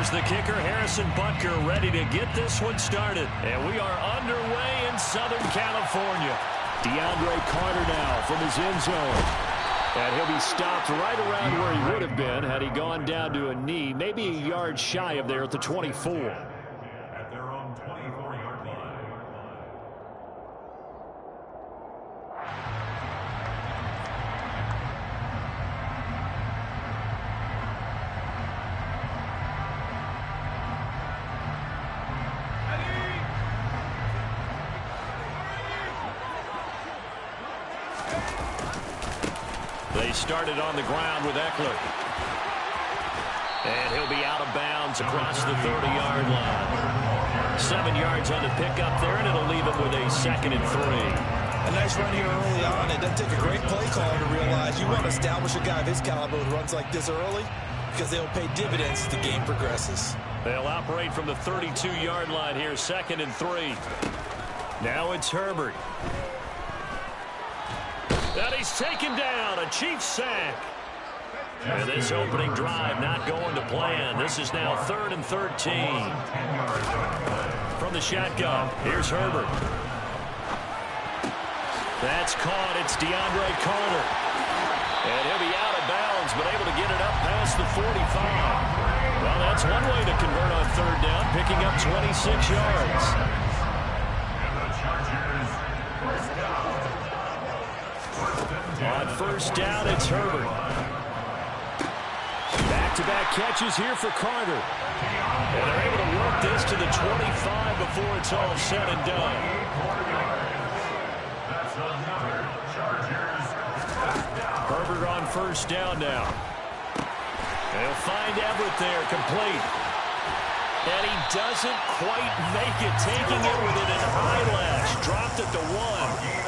Here's the kicker, Harrison Butker, ready to get this one started. And we are underway in Southern California. DeAndre Carter now from his end zone. And he'll be stopped right around where he would have been had he gone down to a knee, maybe a yard shy of there at the 24. At their own 24-yard line. They started on the ground with Eckler. And he'll be out of bounds across the 30-yard line. 7 yards on the pickup there, and it'll leave him with a 2nd and 3. A nice run here early on. It doesn't take a great play caller to realize you want to establish a guy of his caliber who runs like this early because they'll pay dividends as the game progresses. They'll operate from the 32-yard line here, 2nd and 3. Now it's Herbert. And he's taken down, a Chiefs sack. And this opening drive not going to plan. This is now 3rd and 13. From the shotgun, here's Herbert. That's caught. It's DeAndre Carter. And he'll be out of bounds, but able to get it up past the 45. Well, that's one way to convert on 3rd down, picking up 26 yards. On 1st down, it's Herbert. Back-to-back catches here for Carter. And they're able to work this to the 25 before it's all said and done. Herbert on 1st down now. They'll find Everett there, complete. And he doesn't quite make it, taking it with an eyelash. Dropped at the 1.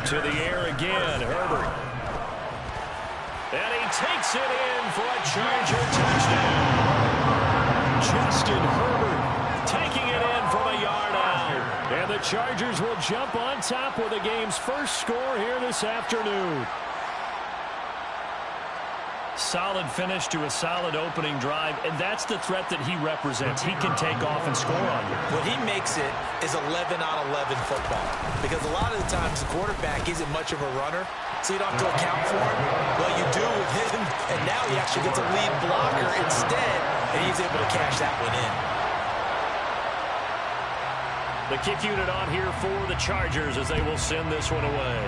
To the air again, Herbert. And he takes it in for a Charger touchdown. Justin Herbert taking it in from a yard out. And the Chargers will jump on top with the game's first score here this afternoon. Solid finish to a solid opening drive, and that's the threat that he represents. He can take off and score on you. What he makes it is 11 on 11 football, because a lot of the times the quarterback isn't much of a runner, so you don't have to account for him. Well, you do with him, and now he actually gets a lead blocker instead, and he's able to cash that one in. The kick unit on here for the Chargers as they will send this one away.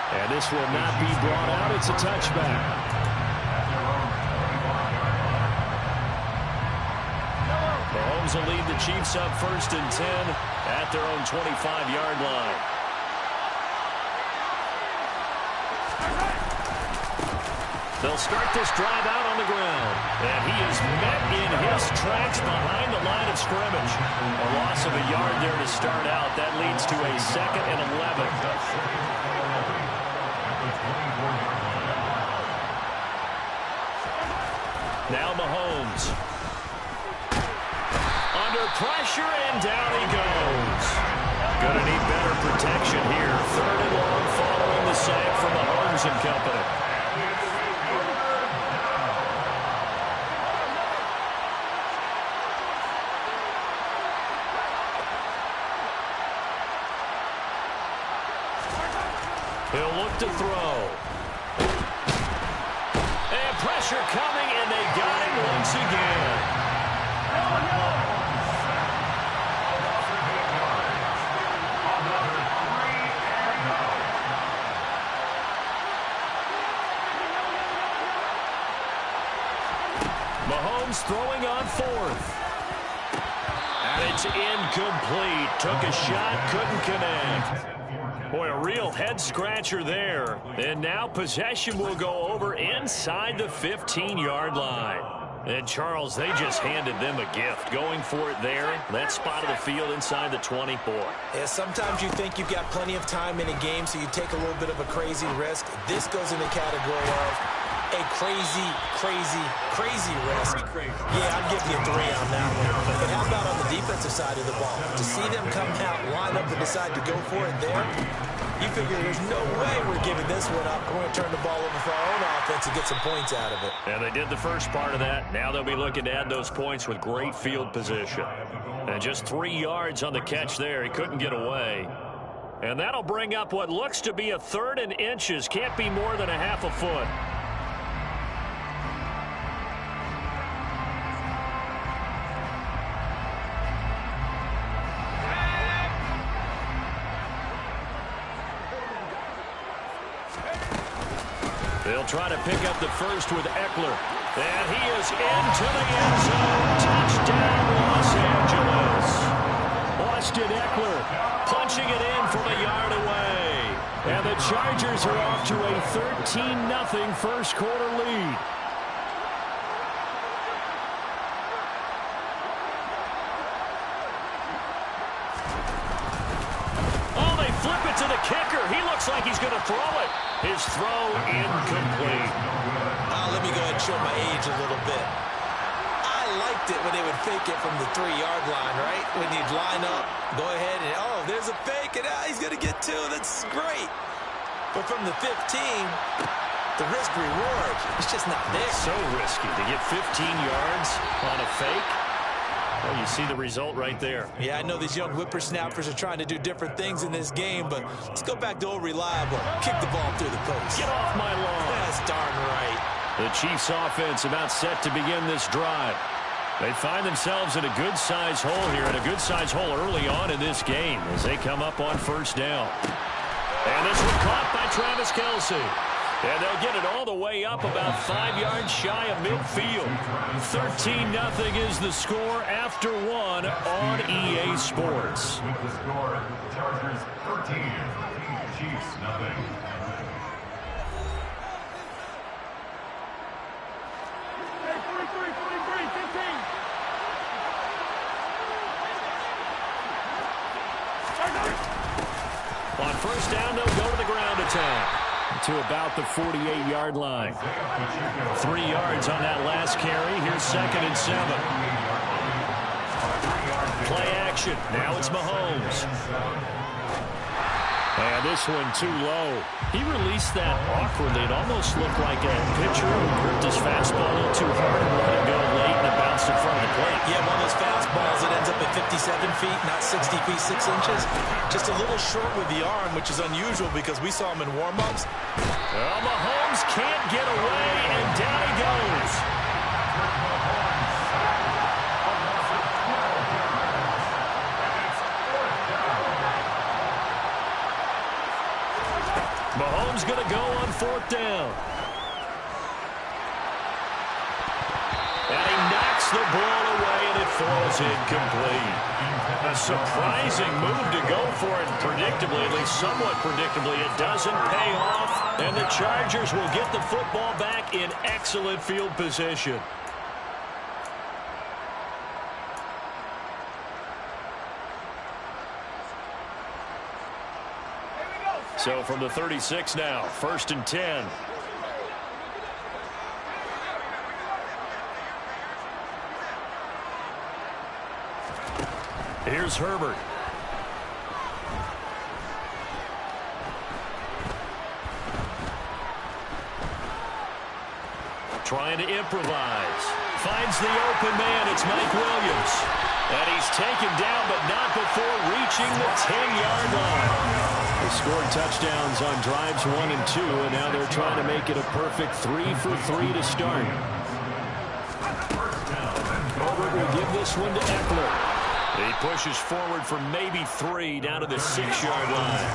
And this will not be brought out. It's a touchback. Mahomes will lead the Chiefs up 1st and 10 at their own 25-yard line. They'll start this drive out on the ground. And he is met in his tracks behind the line of scrimmage. A loss of a yard there to start out. That leads to a 2nd and 11. Now Mahomes. Under pressure, and down he goes. Going to need better protection here. 3rd and long following the sack from Mahomes and company. He'll look to throw. And pressure coming, and they got him once again. Mahomes throwing on 4th. And it's incomplete. Took a shot, couldn't connect. Boy, a real head-scratcher there. And now possession will go over inside the 15-yard line. And, Charles, they just handed them a gift. Going for it there, that spot of the field inside the 20. Boy. Yeah, sometimes you think you've got plenty of time in a game, so you take a little bit of a crazy risk. This goes in the category of a crazy, crazy, crazy risk. Yeah, I'd give you a 3 on that one. But how about on the defensive side of the ball? To see them come out, line up, and decide to go for it there, You figure there's no way we're giving this one up. We're going to turn the ball over for our own offense and get some points out of it. And they did the first part of that. Now they'll be looking to add those points with great field position. And just 3 yards on the catch there. He couldn't get away. And that'll bring up what looks to be a 3rd and inches. Can't be more than a half a foot. They'll try to pick up the first with Eckler. And he is into the end zone. Touchdown, Los Angeles. Austin Eckler punching it in from a yard away. And the Chargers are off to a 13-0 first quarter lead. Oh, they flip it to the kicker. He looks like he's going to throw it. His throw incomplete. Let me go ahead and show my age a little bit. I liked it when they would fake it from the 3-yard line, right? When you'd line up, go ahead and, oh, there's a fake, and he's going to get 2. That's great. But from the 15, the risk-reward, it's just not there. So risky to get 15 yards on a fake. Well, you see the result right there. Yeah, I know these young whippersnappers are trying to do different things in this game, but let's go back to old reliable. Kick the ball through the post. Get off my lawn. That's darn right. The Chiefs offense about set to begin this drive. They find themselves in a good-sized hole here, and a good-sized hole early on in this game as they come up on first down. And this one caught by Travis Kelce. And they'll get it all the way up about 5 yards shy of midfield. 13-0 is the score after 1 on EA Sports. With the score, Chargers 13, Chiefs 0. On first down, they'll go to the ground attack to about the 48-yard line. 3 yards on that last carry. Here's 2nd and 7. Play action. Now it's Mahomes. And this one too low. He released that awkwardly. It almost looked like a pitcher who gripped his fastball a little too hard and let it go late, and it bounced in front of the plate. Yeah, one of those fastballs that ends up at 57 feet, not 60 feet, 6 inches. Just a little short with the arm, which is unusual because we saw him in warm-ups. Well, Mahomes can't get away, and down he goes. Mahomes going to go on 4th down. And he knocks the ball away, and it falls incomplete. A surprising move to go for it predictably, at least somewhat predictably. It doesn't pay off, and the Chargers will get the football back in excellent field position. So from the 36 now, 1st and 10. Here's Herbert. Trying to improvise. Finds the open man. It's Mike Williams. And he's taken down, but not before reaching the 10-yard line. They scored touchdowns on drives 1 and 2, and now they're trying to make it a perfect 3 for 3 to start. Herbert will give this one to Eckler. He pushes forward for maybe 3 down to the 6-yard line.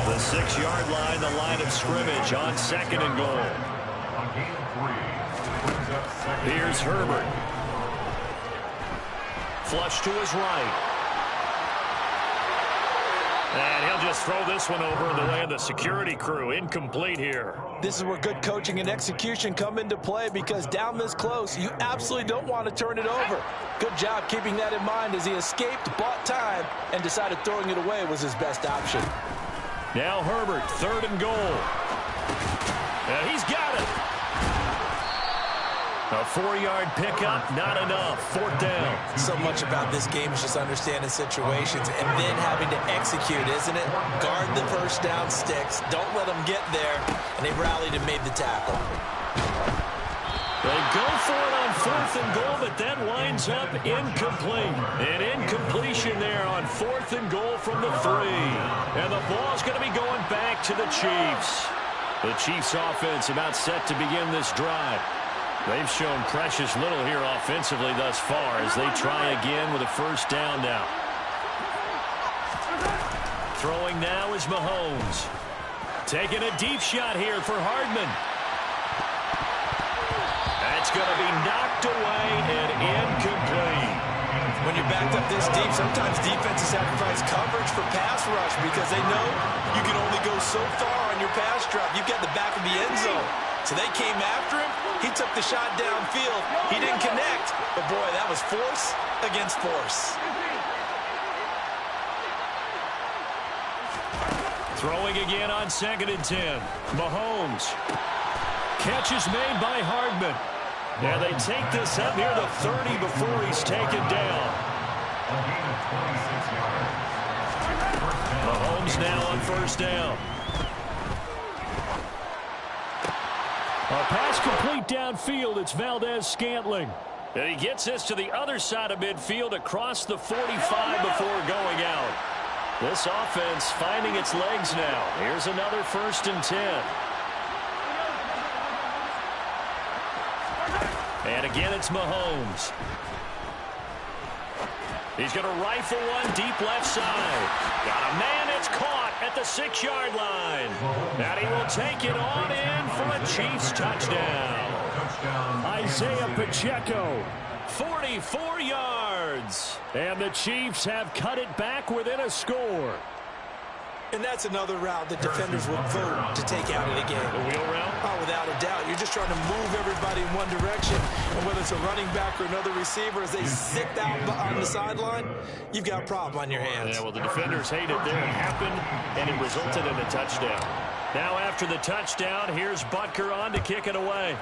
The 6-yard line, the line of scrimmage on 2nd and goal. Here's Herbert. Flush to his right. And he'll just throw this one over in the way of the security crew. Incomplete here. This is where good coaching and execution come into play, because down this close, you absolutely don't want to turn it over. Good job keeping that in mind as he escaped, bought time, and decided throwing it away was his best option. Now Herbert, 3rd and goal. And he's got it. A 4-yard pickup, not enough. 4th down. So much about this game is just understanding situations and then having to execute, isn't it? Guard the first down sticks. Don't let them get there. And they rallied and made the tackle. They go for it on 4th and goal, but that winds up incomplete. An incompletion there on 4th and goal from the 3. And the ball's going to be going back to the Chiefs. The Chiefs offense about set to begin this drive. They've shown precious little here offensively thus far as they try again with a first down now. Throwing now is Mahomes. Taking a deep shot here for Hardman. That's going to be knocked away and incomplete. When you're backed up this deep, sometimes defenses sacrifice coverage for pass rush because they know you can only go so far on your pass drop. You've got the back of the end zone. So they came after him. He took the shot downfield. He didn't connect. But, boy, that was force against force. Throwing again on 2nd and 10. Mahomes. Catch is made by Hardman. Now they take this up near the 30 before he's taken down. Mahomes now on first down. A pass complete downfield. It's Valdez-Scantling. And he gets this to the other side of midfield across the 45 before going out. This offense finding its legs now. Here's another 1st and 10. And again, it's Mahomes. He's going to rifle one deep left side. Got a man. It's caught at the 6-yard line. And he will take it on in for a Chiefs touchdown. Isaiah Pacheco, 44 yards. And the Chiefs have cut it back within a score. And that's another route that defenders would vote to take out of the game. The wheel route? Oh, without a doubt. You're just trying to move everybody in one direction. And whether it's a running back or another receiver, as they sit out on the sideline, you've got a problem on your hands. Yeah, well, the defenders hate it there. It happened, and it resulted in a touchdown. Now after the touchdown, here's Butker on to kick it away.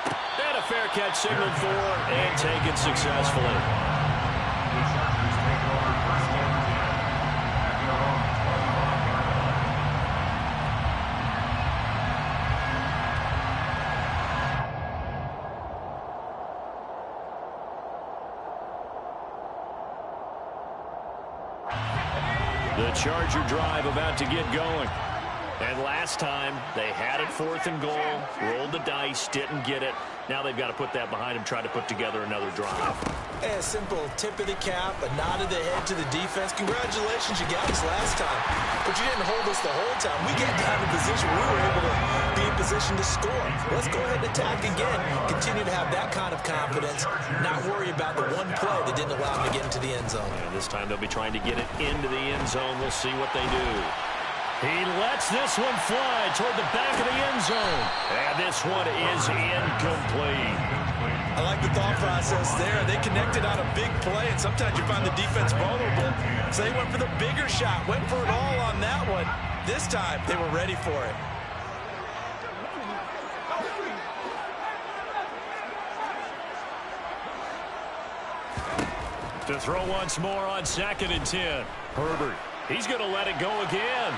And a fair catch signaled for and taken successfully. The Charger drive about to get going. And last time, they had it 4th and goal, rolled the dice, didn't get it. Now they've got to put that behind them, try to put together another drive. A simple tip of the cap, a nod of the head to the defense. Congratulations, you got us last time. But you didn't hold us the whole time. We got down in position. We were able to be in position to score. Let's go ahead and attack again. Continue to have that kind of confidence. Not worry about the one play that didn't allow them to get into the end zone. And this time they'll be trying to get it into the end zone. We'll see what they do. He lets this one fly toward the back of the end zone. And this one is incomplete. I like the thought process there. They connected on a big play, and sometimes you find the defense vulnerable. So they went for the bigger shot, went for it all on that one. This time, they were ready for it. To throw once more on 2nd and 10. Herbert, he's going to let it go again.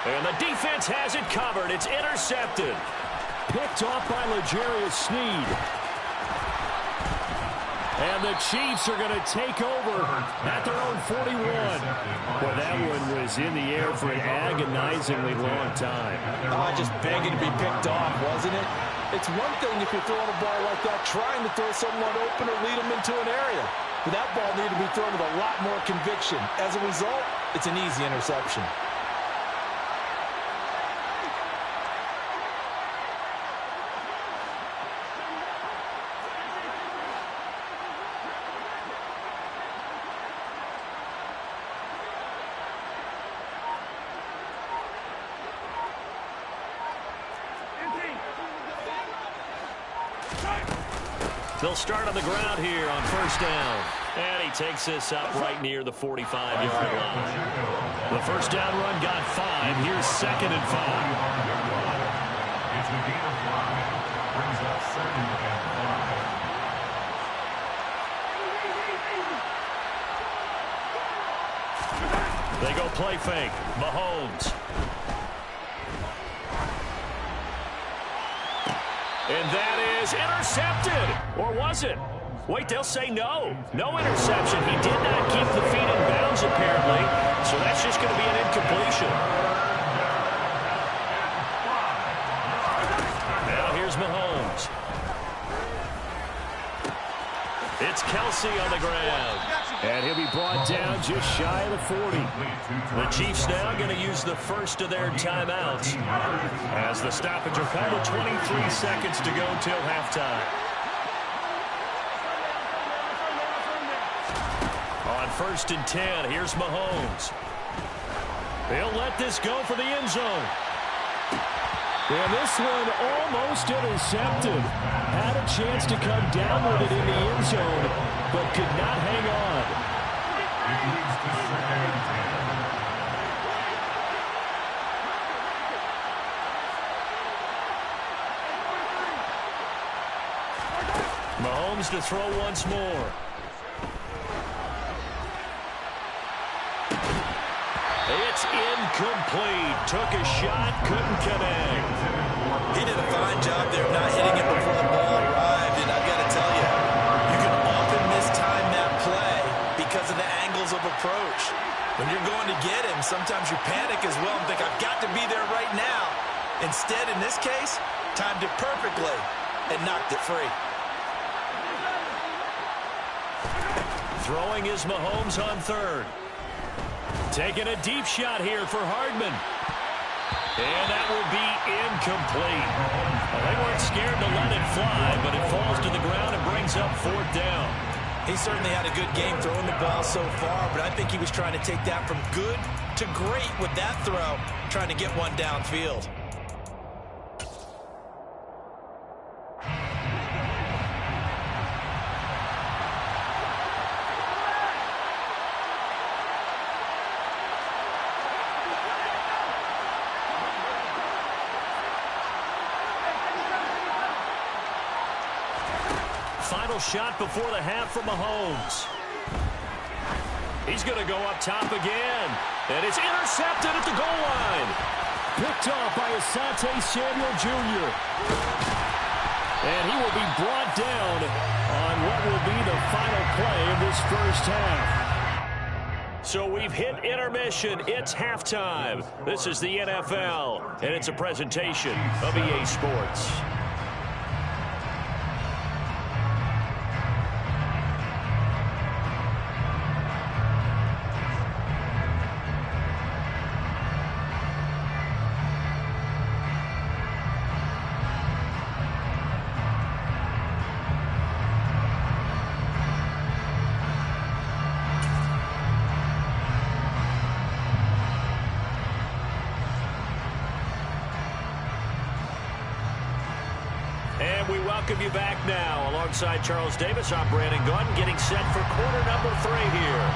And the defense has it covered. It's intercepted. Picked off by L'Jarius Sneed. And the Chiefs are going to take over at their own 41. Well, that one was in the air for an agonizingly long time. Just begging to be picked off, wasn't it? It's one thing if you're throwing a ball like that, trying to throw someone open or lead them into an area. But that ball needed to be thrown with a lot more conviction. As a result, it's an easy interception. They'll start on the ground here on first down. And he takes this up right near the 45-yard line. The first down run got 5. Here's 2nd and 5. a gain of 5. Brings up 2nd and 5. They go play fake. Mahomes. And that is intercepted. Or was it? Wait, they'll say no. No interception. He did not keep the feet in bounds, apparently. So that's just going to be an incompletion. Now here's Mahomes. It's Kelsey on the ground. And he'll be brought down just shy of the 40. The Chiefs now going to use the first of their timeouts as the stoppage will come with 23 seconds to go till halftime. On 1st and 10, here's Mahomes. He'll let this go for the end zone. And this one almost intercepted. Had a chance to come down with it in the end zone, but could not hang on. It leads to 2nd and 10. Mahomes to throw once more. It's incomplete. Took a shot, couldn't connect. He did a fine job there of not hitting it before the ball arrived, and I've got to tell you, you can often mistime that play because of the angles of approach. When you're going to get him, sometimes you panic as well and think, I've got to be there right now. Instead, in this case, timed it perfectly and knocked it free. Throwing is Mahomes on 3rd. Taking a deep shot here for Hardman. And that will be incomplete. Well, they weren't scared to let it fly, but it falls to the ground and brings up 4th down. He certainly had a good game throwing the ball so far, but I think he was trying to take that from good to great with that throw, trying to get one downfield. Final shot before the half for Mahomes. He's going to go up top again. And it's intercepted at the goal line. Picked off by Asante Samuel Jr. And he will be brought down on what will be the final play of this first half. So we've hit intermission. It's halftime. This is the NFL, and it's a presentation of EA Sports. We welcome you back now. Alongside Charles Davis, I'm Brandon Gaudin, getting set for quarter number 3 here.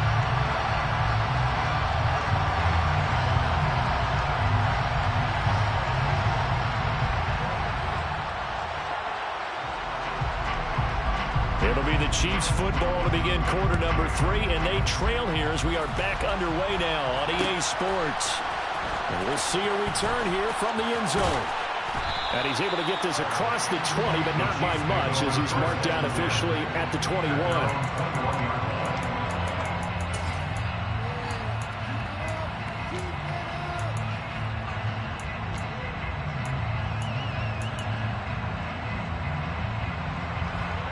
It'll be the Chiefs football to begin quarter number 3, and they trail here as we are back underway now on EA Sports. And we'll see a return here from the end zone. And he's able to get this across the 20, but not by much as he's marked down officially at the 21.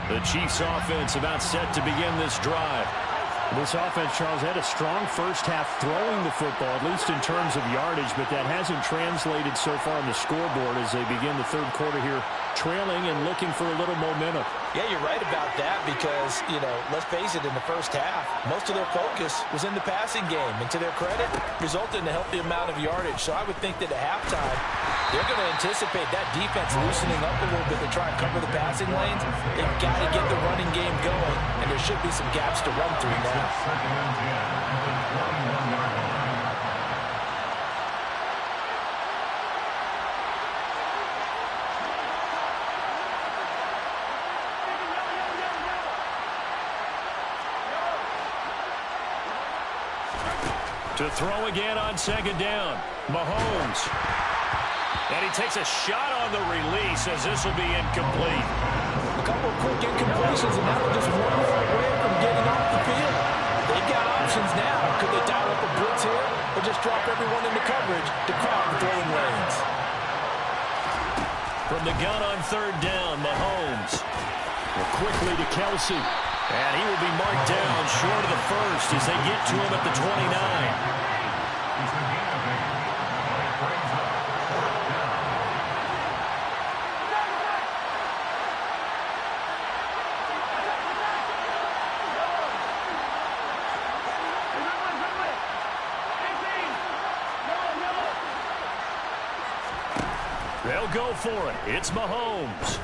The Chiefs offense about set to begin this drive. This offense, Charles, had a strong first half throwing the football, at least in terms of yardage, but that hasn't translated so far on the scoreboard as they begin the third quarter here, trailing and looking for a little momentum. Yeah, you're right about that because, let's face it, in the first half, most of their focus was in the passing game. And to their credit, resulted in a healthy amount of yardage. So I would think that at halftime, they're going to anticipate that defense loosening up a little bit to try and cover the passing lanes. They've got to get the running game going, and there should be some gaps to run through now. 2nd and 10 at the 21-yard line. To throw again on second down. Mahomes. And he takes a shot on the release as this will be incomplete. A couple of quick incompletions, and now they're just one yard away from getting off the field. They've got options now. Could they dial up a blitz here or just drop everyone into coverage to crowd the throwing lanes? From the gun on third down, Mahomes. Quickly to Kelsey. And he will be marked down short of the first as they get to him at the 29. They'll go for it. It's Mahomes.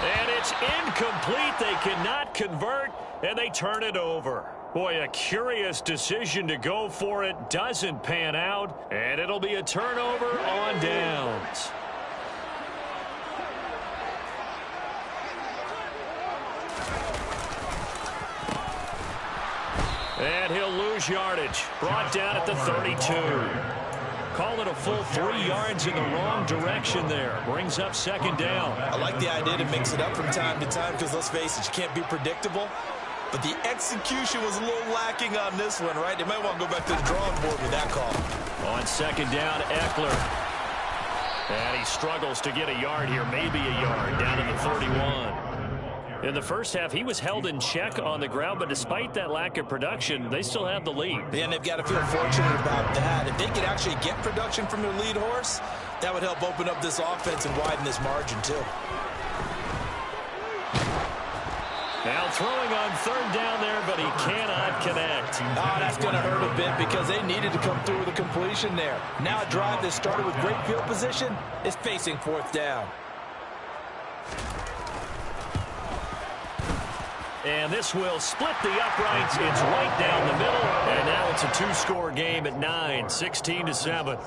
And it's incomplete. They cannot convert, and they turn it over. Boy, a curious decision to go for it. Doesn't pan out, and it'll be a turnover on downs. And he'll lose yardage. Brought down at the 32. Call it a full 3 yards in the wrong direction there. Brings up second down. I like the idea to mix it up from time to time because, let's face it, you can't be predictable. But the execution was a little lacking on this one, right? They might want to go back to the drawing board with that call. On second down, Eckler. And he struggles to get a yard here, maybe a yard, down to the 31. In the first half, he was held in check on the ground, but despite that lack of production, they still have the lead. And they've got to feel fortunate about that. If they could actually get production from their lead horse, that would help open up this offense and widen this margin, too. Now throwing on third down there, but he cannot connect. Oh, that's going to hurt a bit because they needed to come through with a completion there. Now a drive that started with great field position is facing fourth down. And this will split the uprights. It's right down the middle. And now it's a two-score game at 9, 16-7.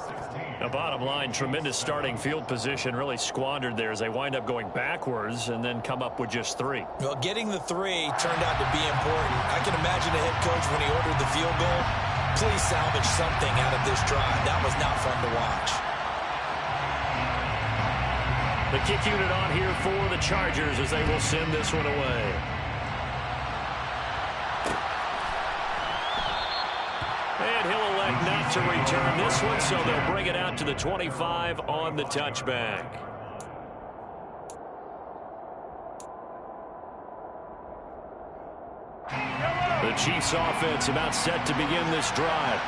The bottom line, tremendous starting field position, really squandered there as they wind up going backwards and then come up with just 3. Well, getting the 3 turned out to be important. I can imagine the head coach when he ordered the field goal, please salvage something out of this drive. That was not fun to watch. The kick unit on here for the Chargers as they will send this one away. And he'll elect not to return this one, so they'll bring it out to the 25 on the touchback. The Chiefs offense about set to begin this drive.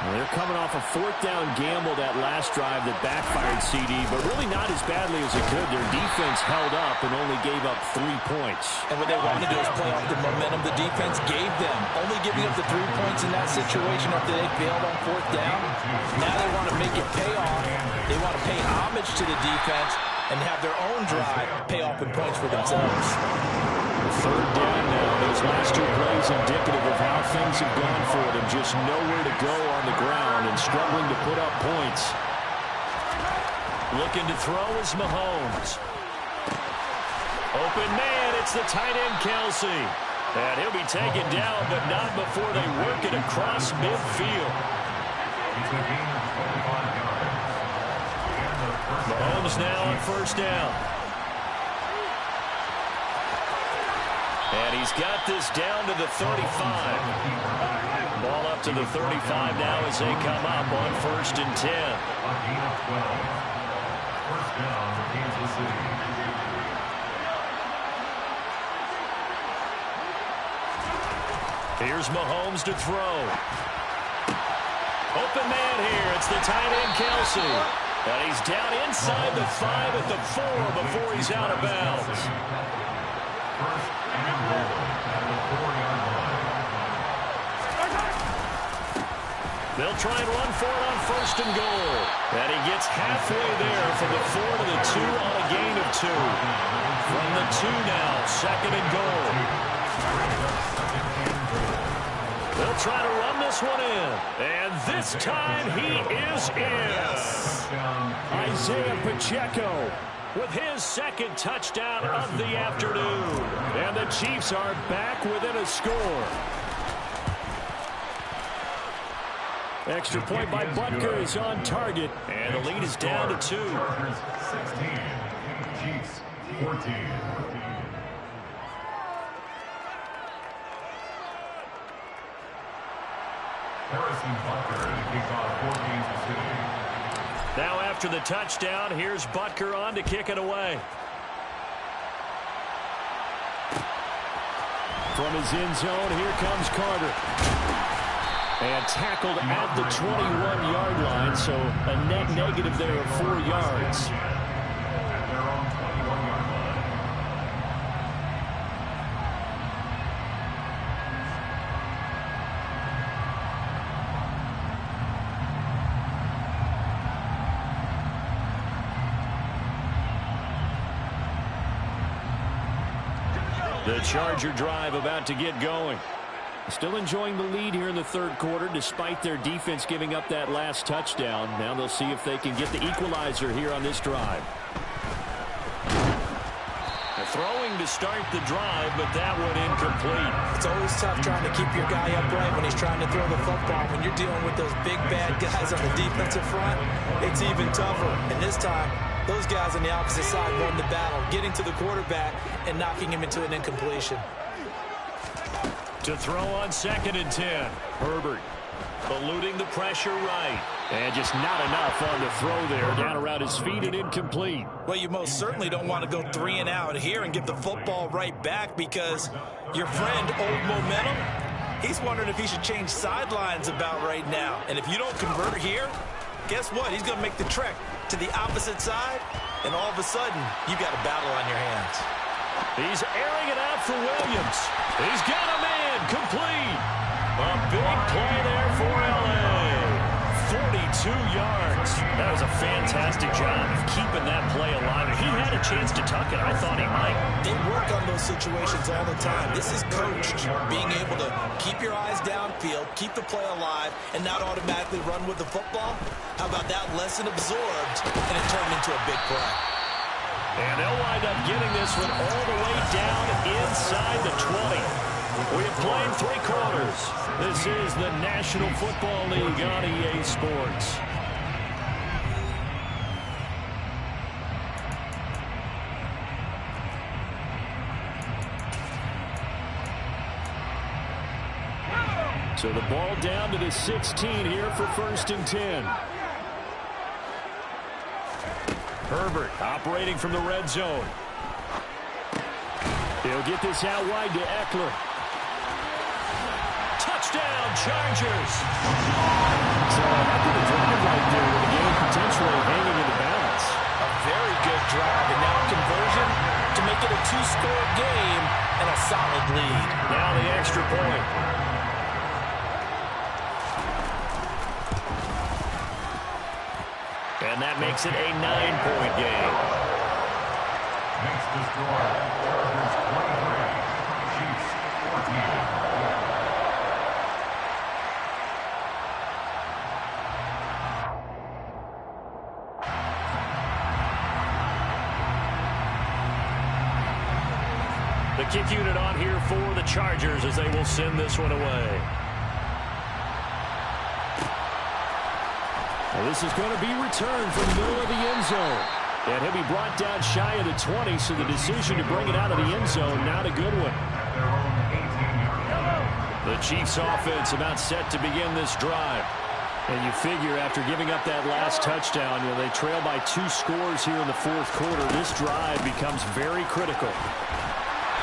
Well, they're coming off a fourth down gamble that last drive that backfired CD, but really not as badly as it could. Their defense held up and only gave up 3 points. And what they wanted to do is play off the momentum the defense gave them. Only giving up the 3 points in that situation after they failed on fourth down. Now they want to make it pay off. They want to pay homage to the defense and have their own drive pay off in points for themselves. Third down now. Those last 2 plays indicative of how things have gone for them. Just nowhere to go on the ground and struggling to put up points. Looking to throw is Mahomes. Open man, it's the tight end Kelsey. And he'll be taken down, but not before they work it across midfield. Mahomes now on first down. And he's got this down to the 35. Ball up to the 35 now as they come up on 1st and 10. First down for Kansas City. Here's Mahomes to throw. Open man here. It's the tight end Kelsey. And he's down inside the 5 at the 4 before he's out of bounds. They'll try and run for it on 1st and goal. And he gets halfway there from the 4 to the 2 on a gain of 2. From the 2 now, 2nd and goal. They'll try to run this one in. And this time he is in. Isaiah Pacheco with his 2nd touchdown of the afternoon. And the Chiefs are back within a score. Extra point by Butker is on target, and the lead is down to 2. Chargers 16, Chiefs 14. Harrison Butker to kick off 4 games to 6. Now after the touchdown, here's Butker on to kick it away. From his end zone, here comes Carter. And tackled at the 21-yard line, so a net negative there of 4 yards. At their own 21-yard line. The Charger drive about to get going. Still enjoying the lead here in the third quarter despite their defense giving up that last touchdown. Now they'll see if they can get the equalizer here on this drive. Throwing to start the drive, but that one incomplete. It's always tough trying to keep your guy upright when he's trying to throw the football. When you're dealing with those big, bad guys on the defensive front, it's even tougher. And this time, those guys on the opposite side won the battle, getting to the quarterback and knocking him into an incompletion. To throw on 2nd and 10. Herbert eluding the pressure right. And just not enough on the throw there. Down around his feet and incomplete. Well, you most certainly don't want to go 3 and out here and give the football right back because your friend, Old Momentum, he's wondering if he should change sidelines about right now. And if you don't convert here, guess what? He's going to make the trek to the opposite side, and all of a sudden, you've got a battle on your hands. He's airing it out for Williams. He's got a man complete. A big play there for L.A. 42 yards. That was a fantastic job of keeping that play alive. If he had a chance to tuck it, I thought he might. They work on those situations all the time. This is coached, being able to keep your eyes downfield, keep the play alive, and not automatically run with the football. How about that lesson absorbed, and it turned into a big play. And they'll wind up getting this one all the way down inside the 20. We have played 3 quarters. This is the National Football League on EA Sports. So the ball down to the 16 here for 1st and 10. Herbert operating from the red zone. He'll get this out wide to Eckler. Touchdown, Chargers. So after the drive right there with the game potentially hanging in the balance. A very good drive, and now conversion to make it a 2-score game and a solid lead. Now the extra point. And that makes it a 9-point game. Makes the score Chargers 23, Chiefs 14. The kick unit on here for the Chargers as they will send this one away. Well, this is going to be returned from the middle of the end zone. And he'll be brought down shy of the 20, so the decision to bring it out of the end zone, not a good one. The Chiefs offense about set to begin this drive. And you figure after giving up that last touchdown, they trail by 2 scores here in the 4th quarter. This drive becomes very critical.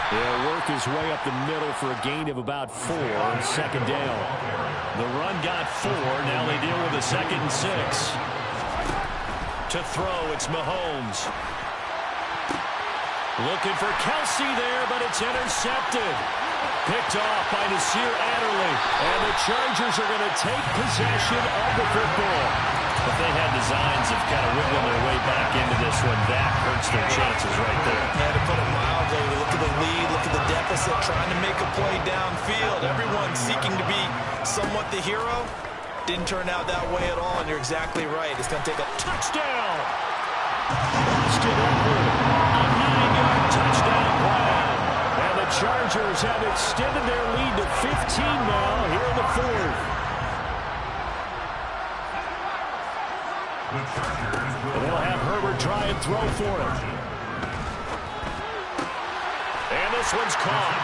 He'll work his way up the middle for a gain of about 4 on 2nd down. The run got 4. Now they deal with a 2nd and 6. To throw, it's Mahomes. Looking for Kelsey there, but it's intercepted. Picked off by Nasir Adderley. And the Chargers are going to take possession of the football. If they had designs of kind of wiggling their way back into this one, that hurts their chances right there. Yeah, to put it mildly, look at the lead, look at the deficit, trying to make a play downfield. Everyone seeking to be somewhat the hero. Didn't turn out that way at all, and you're exactly right. It's going to take a touchdown. Austin Eckler, a 9-yard touchdown play. And the Chargers have extended their lead to 15 now here in the 4th. And they'll have Herbert try and throw for it. And this one's caught.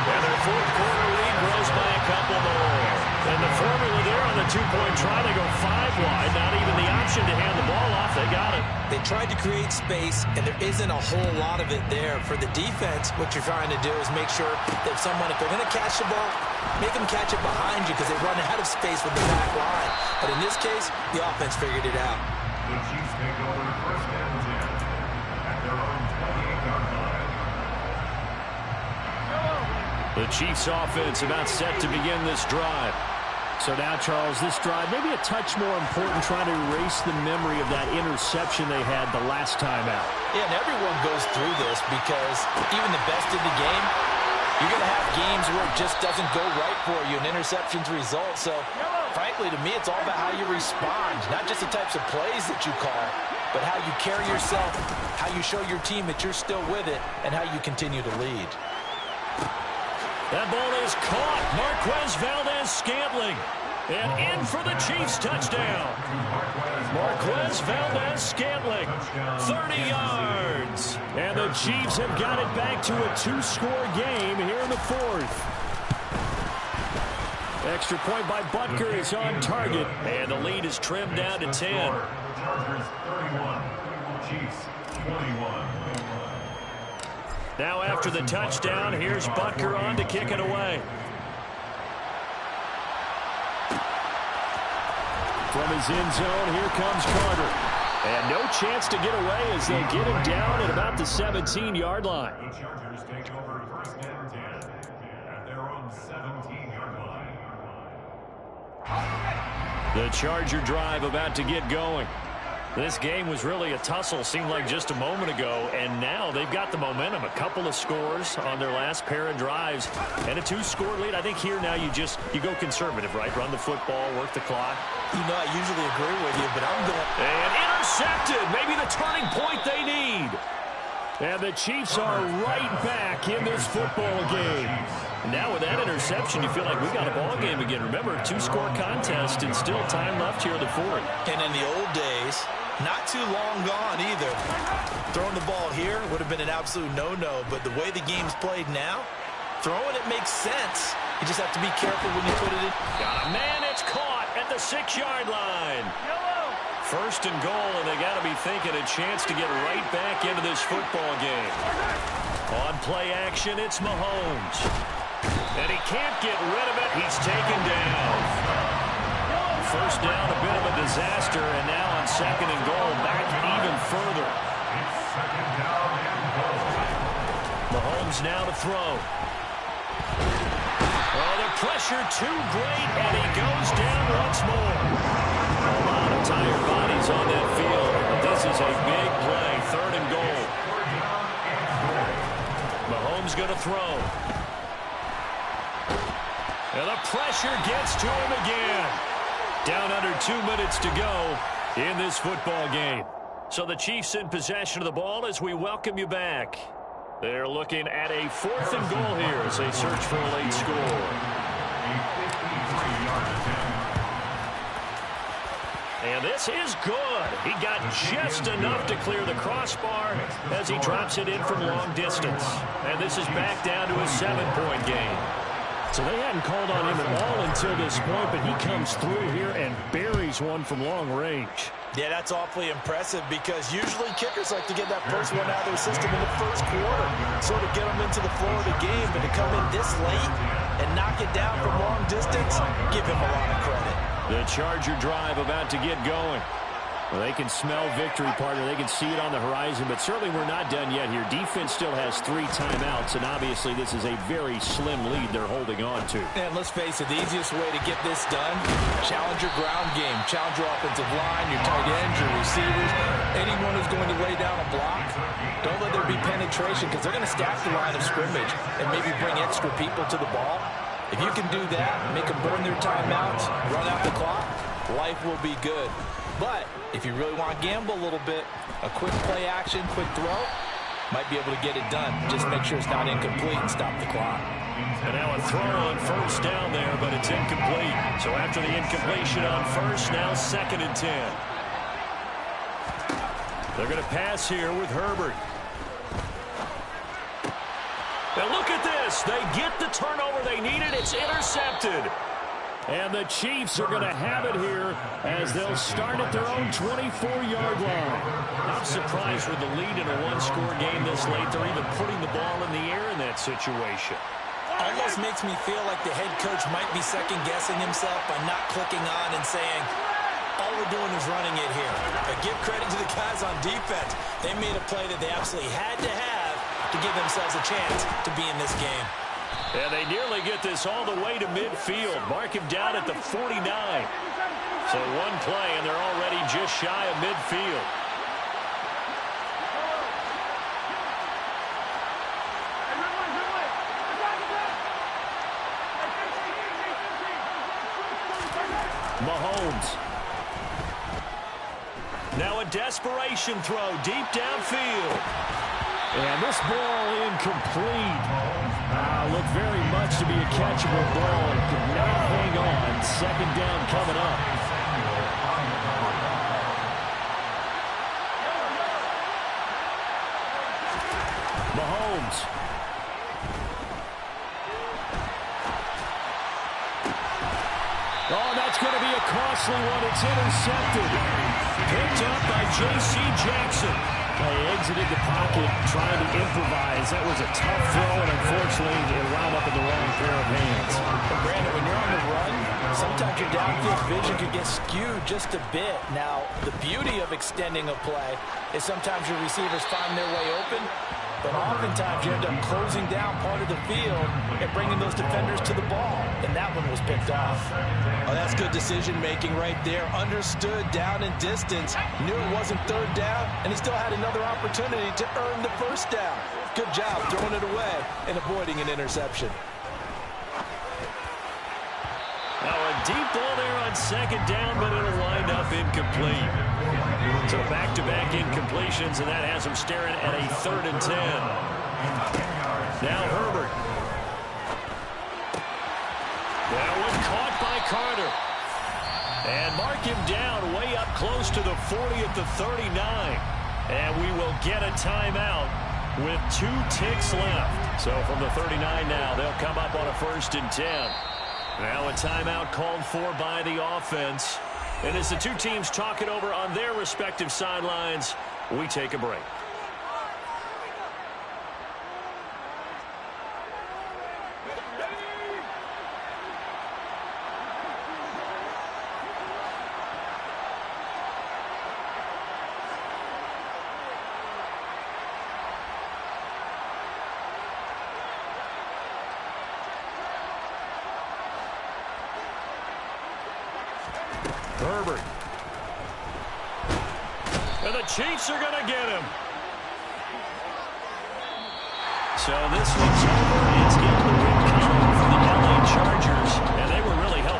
And their fourth quarter lead grows by a couple more. And the formula there on the two-point try, they go 5 wide. Not even the option to hand the ball off. They got it. They tried to create space, and there isn't a whole lot of it there. For the defense, what you're trying to do is make sure that someone, if they're going to catch the ball, make them catch it behind you because they run out of space with the back line. But in this case, the offense figured it out. The Chiefs take over first and 10 at their own 28-yard line. The Chiefs offense about set to begin this drive. So now, Charles, this drive maybe a touch more important, trying to erase the memory of that interception they had the last time out. Yeah, and everyone goes through this because even the best in the game, you're going to have games where it just doesn't go right for you, and interceptions result. So, frankly, to me, it's all about how you respond, not just the types of plays that you call, but how you carry yourself, how you show your team that you're still with it, and how you continue to lead. That ball is caught. Marquez Valdez-Scantling. And in for the Chiefs touchdown. Marquez Valdez-Scantling. 30 yards. And the Chiefs have got it back to a 2-score game here in the fourth. Extra point by Butker is on target. And the lead is trimmed down to 10. Chargers 31, Chiefs 21. Now after the touchdown, here's Butker on to kick it away. From his end zone, here comes Carter. And no chance to get away as they get him down at about the 17-yard line. The Chargers take over first and 10 at their own 17-yard line. The Charger drive about to get going. This game was really a tussle, seemed like just a moment ago, and now they've got the momentum. A couple of scores on their last pair of drives, and a 2-score lead. I think here now you go conservative, right? Run the football, work the clock. You know, I usually agree with you, but I'm going... And intercepted! Maybe the turning point they need. And the Chiefs are right back in this football game. Now with that interception, you feel like we got a ball game again. Remember, 2-score contest and still time left here in the fourth. And in the old days, not too long gone either, throwing the ball here would have been an absolute no-no. But the way the game's played now, throwing it makes sense. You just have to be careful when you put it in. Got a man, it's caught at the 6-yard line. First and goal, and they got to be thinking a chance to get right back into this football game. On play action, it's Mahomes. And he can't get rid of it. He's taken down. First down, a bit of a disaster, and now on second and goal, back even further. It's second down and goal. Mahomes now to throw. Oh, the pressure too great, and he goes down once more. A lot of tired bodies on that field, but this is a big play. Third and goal. Mahomes going to throw. And the pressure gets to him again. Down under 2 minutes to go in this football game. So the Chiefs in possession of the ball as we welcome you back. They're looking at a 4th and goal here as they search for a late score. And this is good. He got just enough to clear the crossbar as he drops it in from long distance. And this is back down to a 7-point game. So they hadn't called on him at all until this point, but he comes through here and buries one from long range. Yeah, that's awfully impressive because usually kickers like to get that first one out of their system in the first quarter, sort of get them into the flow of the game, but to come in this late and knock it down from long distance, give him a lot of credit. The Charger drive about to get going. Well, they can smell victory, partner. They can see it on the horizon, but certainly we're not done yet here. Defense still has 3 timeouts, and obviously this is a very slim lead they're holding on to. And let's face it, the easiest way to get this done, challenge your ground game, challenge your offensive line, your tight ends, your receivers, anyone who's going to lay down a block. Don't let there be penetration because they're going to stack the line of scrimmage and maybe bring extra people to the ball. If you can do that, make them burn their timeouts, run out the clock, life will be good. But if you really want to gamble a little bit, a quick play action, quick throw, might be able to get it done. Just make sure it's not incomplete and stop the clock. And now a throw on first down there, but it's incomplete. So after the incompletion on first, now 2nd and 10. They're going to pass here with Herbert. And look at this. They get the turnover they needed. It's intercepted. And the Chiefs are going to have it here as they'll start at their own 24-yard line. I'm surprised with the lead in a one-score game this late. They're even putting the ball in the air in that situation. Almost makes me feel like the head coach might be second-guessing himself by not clicking on and saying, all we're doing is running it here. But give credit to the guys on defense. They made a play that they absolutely had to have to give themselves a chance to be in this game. And they nearly get this all the way to midfield. Mark him down at the 49. So one play, and they're already just shy of midfield. Mahomes. Now a desperation throw deep downfield. And this ball incomplete. Looked very much to be a catchable ball. Could not hang on. Second down coming up. Mahomes. Oh, that's going to be a costly one. It's intercepted. Picked up by J.C. Jackson. They exited the pocket trying to improvise. That was a tough throw, and unfortunately, it wound up in the wrong pair of hands. But Brandon, when you're on the run, sometimes your downfield vision could get skewed just a bit. Now, the beauty of extending a play is sometimes your receivers find their way open, but oftentimes you end up closing down part of the field and bringing those defenders to the ball, and that one was picked off. Oh, that's good decision-making right there. Understood down and distance, knew it wasn't third down, and he still had another opportunity to earn the first down. Good job throwing it away and avoiding an interception. Now a deep ball there on second down, but it'll wind up incomplete. So back-to-back incompletions, and that has them staring at a 3rd and 10. Now Herbert. That one caught by Carter. And mark him down way up close to the 40 at the 39. And we will get a timeout with 2 ticks left. So from the 39 now, they'll come up on a 1st and 10. Now a timeout called for by the offense. And as the two teams talk it over on their respective sidelines, we take a break. Herbert. And the Chiefs are going to get him. So this one's over.